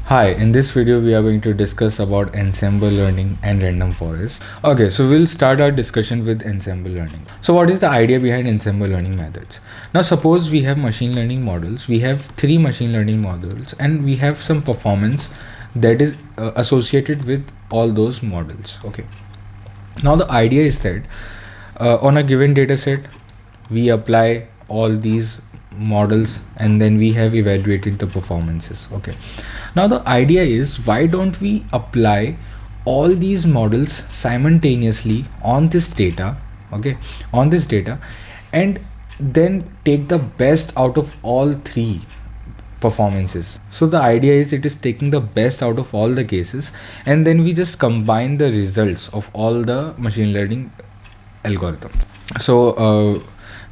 Hi, in this video we are going to discuss about ensemble learning and random forest. Okay, so we'll start our discussion with ensemble learning. So what is the idea behind ensemble learning methods? Now suppose we have machine learning models, we have 3 machine learning models and we have some performance that is associated with all those models. Okay, now the idea is that on a given data set we apply all these models and then we have evaluated the performances. Okay, now the idea is, why don't we apply all these models simultaneously on this data, okay, on this data, and then take the best out of all 3 performances. So the idea is, it is taking the best out of all the cases and then we just combine the results of all the machine learning algorithm. So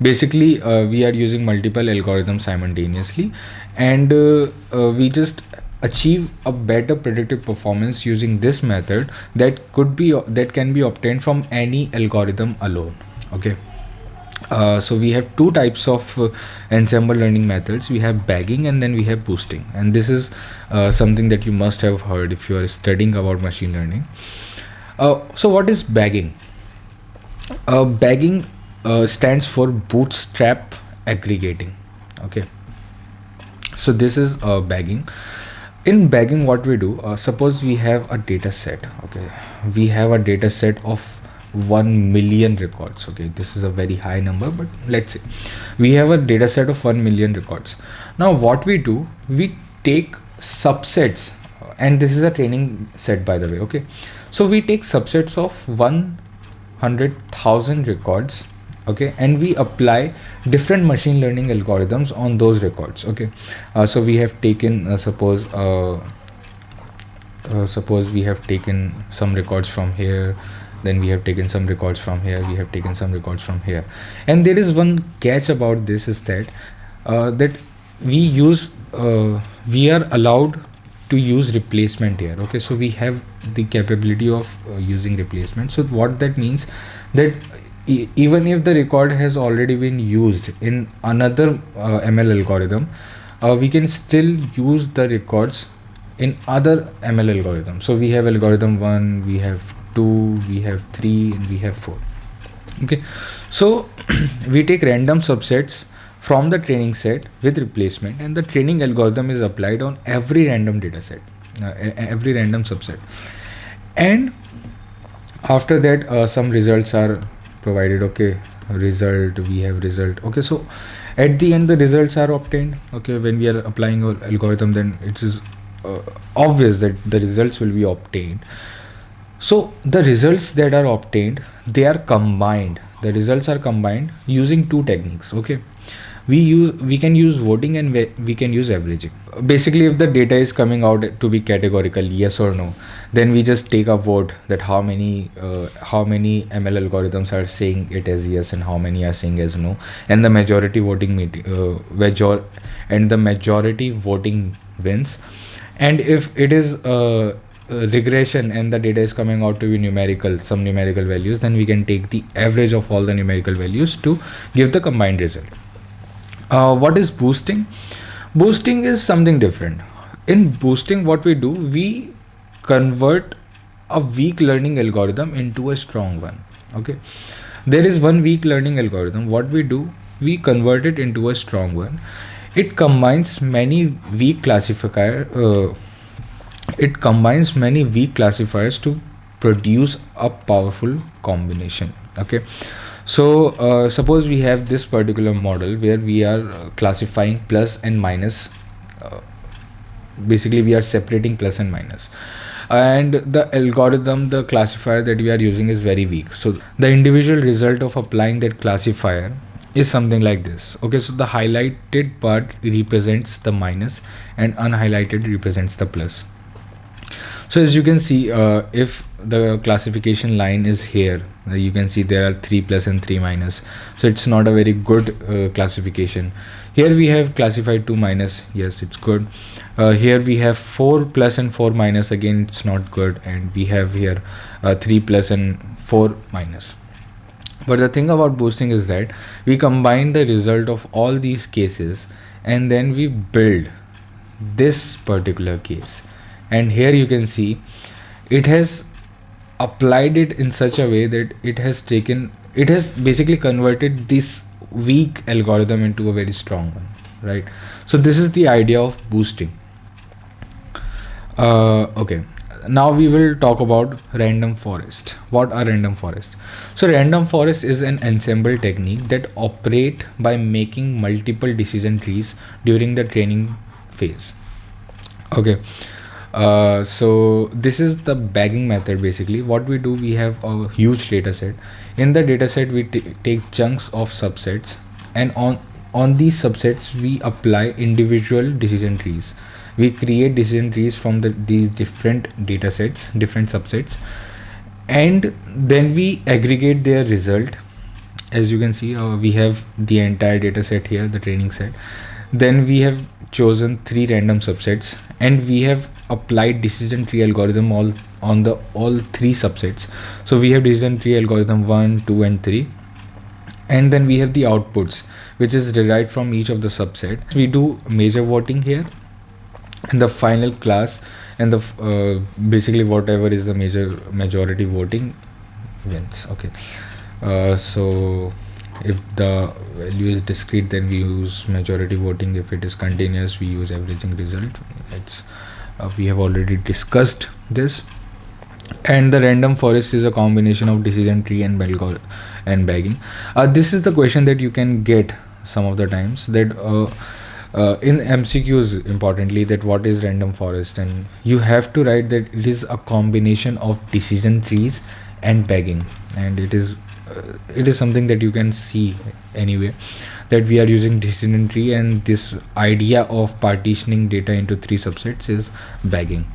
basically we are using multiple algorithms simultaneously and we just achieve a better predictive performance using this method that can be obtained from any algorithm alone. Okay, so we have 2 types of ensemble learning methods. We have bagging and then we have boosting, and this is something that you must have heard if you are studying about machine learning. So what is bagging? Bagging stands for bootstrap aggregating. Okay, so this is bagging. In bagging, what we do, suppose we have a data set. Okay, we have a data set of 1 million records. Okay, this is a very high number, but let's say we have a data set of 1 million records. Now what we do, we take subsets, and this is a training set, by the way. Okay, so we take subsets of 100,000 records, okay, and we apply different machine learning algorithms on those records. Okay, so we have taken suppose we have taken some records from here, then we have taken some records from here, we have taken some records from here, and there is one catch about this, is that we are allowed to use replacement here. Okay, so we have the capability of using replacement. So what that means, that even if the record has already been used in another ML algorithm, we can still use the records in other ML algorithms. So we have algorithm 1, we have 2, we have 3, and we have 4. Okay, so we take random subsets from the training set with replacement, and the training algorithm is applied on every random data set, every random subset, and after that some results are provided. Okay, result, we have result. Okay, so at the end the results are obtained. Okay, when we are applying our algorithm, then it is obvious that the results will be obtained. So the results that are obtained, they are combined, the results are combined using 2 techniques. Okay, we can use voting and we can use averaging. Basically, if the data is coming out to be categorical, yes or no, then we just take a vote, that how many ML algorithms are saying it as yes and how many are saying as no, and the majority voting voting wins. And if it is regression and the data is coming out to be some numerical values, then we can take the average of all the numerical values to give the combined result. What is boosting? Boosting is something different. In boosting, what we do, we convert a weak learning algorithm into a strong one. Okay, there is one weak learning algorithm. What we do, we convert it into a strong one. It combines many weak classifiers to produce a powerful combination. Okay, so suppose we have this particular model where we are classifying plus and minus. Basically we are separating plus and minus, and the algorithm, the classifier that we are using is very weak. So the individual result of applying that classifier is something like this. Okay, so the highlighted part represents the minus and unhighlighted represents the plus. So as you can see, if the classification line is here, you can see there are 3 plus and 3 minus, so it's not a very good classification. Here we have classified 2 minus, yes, it's good. Here we have 4 plus and 4 minus, again it's not good, and we have here 3 plus and 4 minus. But the thing about boosting is that we combine the result of all these cases and then we build this particular case, and here you can see it has applied it in such a way that it has basically converted this weak algorithm into a very strong one, right? So this is the idea of boosting. Okay, now we will talk about random forest. What are random forest? So random forest is an ensemble technique that operate by making multiple decision trees during the training phase. Okay, so this is the bagging method. Basically what we do, we have a huge data set. In the data set we take chunks of subsets, and on these subsets we apply individual decision trees. We create decision trees from these different data sets, different subsets, and then we aggregate their result. As you can see, we have the entire data set here, the training set. Then we have chosen 3 random subsets, and we have applied decision tree algorithm all 3 subsets. So we have decision tree algorithm 1, 2 and 3, and then we have the outputs which is derived from each of the subsets. We do major voting here, and the final class, and the basically whatever is the majority voting wins. Okay, so if the value is discrete, then we use majority voting. If it is continuous, we use averaging result. It's we have already discussed this. And the random forest is a combination of decision tree and bagging. This is the question that you can get some of the times, that in MCQs, importantly, that what is random forest, and you have to write that it is a combination of decision trees and bagging. And it is something that you can see anyway, that we are using decision tree, and this idea of partitioning data into 3 subsets is bagging.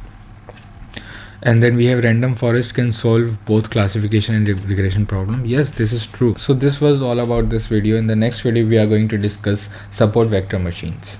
And then we have random forest can solve both classification and regression problem. Yes, this is true. So this was all about this video. In the next video we are going to discuss support vector machines.